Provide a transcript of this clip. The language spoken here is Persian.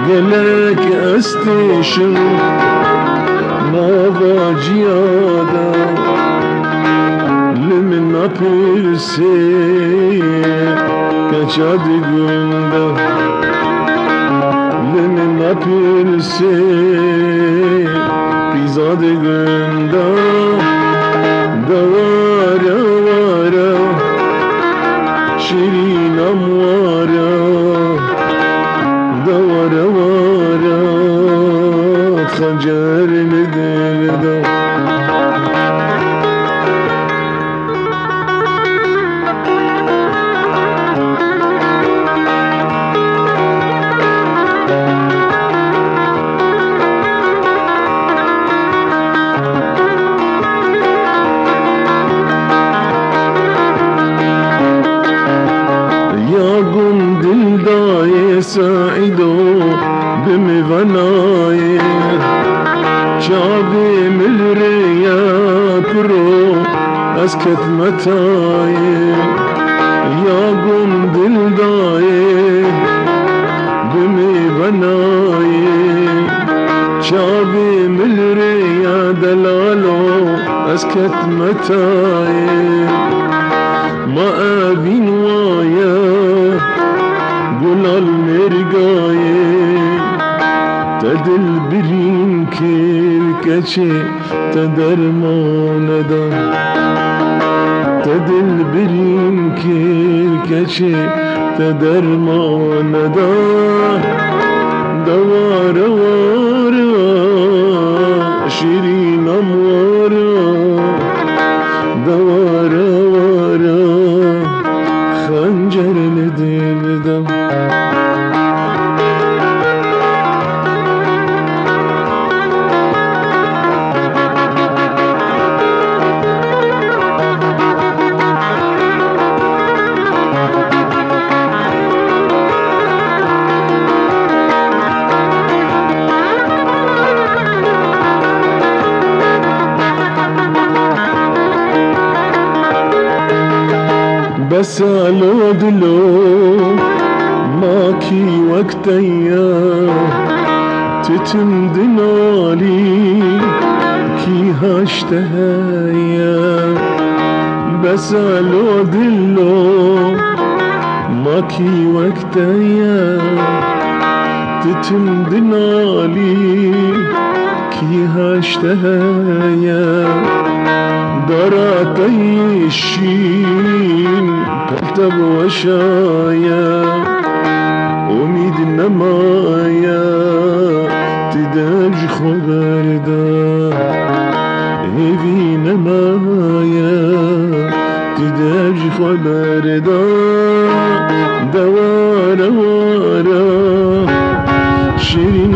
gelek estişim nava ciyada limin apirsi geçadı günde limin apirsi bizadı günde davara vara şirinam vara davara vara xancerli dilde دلدای سعیدو بمیونای چاوی ملریا کرو از کتمتای یا گم دلدای بمیونای چاوی ملریا دلالو از کتمتای ما اوین وایا گلال مرگایه تدل برین کرکچه تدرماندا تدل برین کرکچه تدرماندا دوار وارا شیرینم وارا دوار وارا خنجر لدلدم بسالو دلو ماكي وقتيا تتم دنالي كي هاشتهايا بسالو دلو ماكي وقتيا تتم دنالي كي هاشتهايا دراتي الشين كتب وشايا أميد نمايا تداج خبردا هذي نمايا تداج خبردا دوار وارا شيرين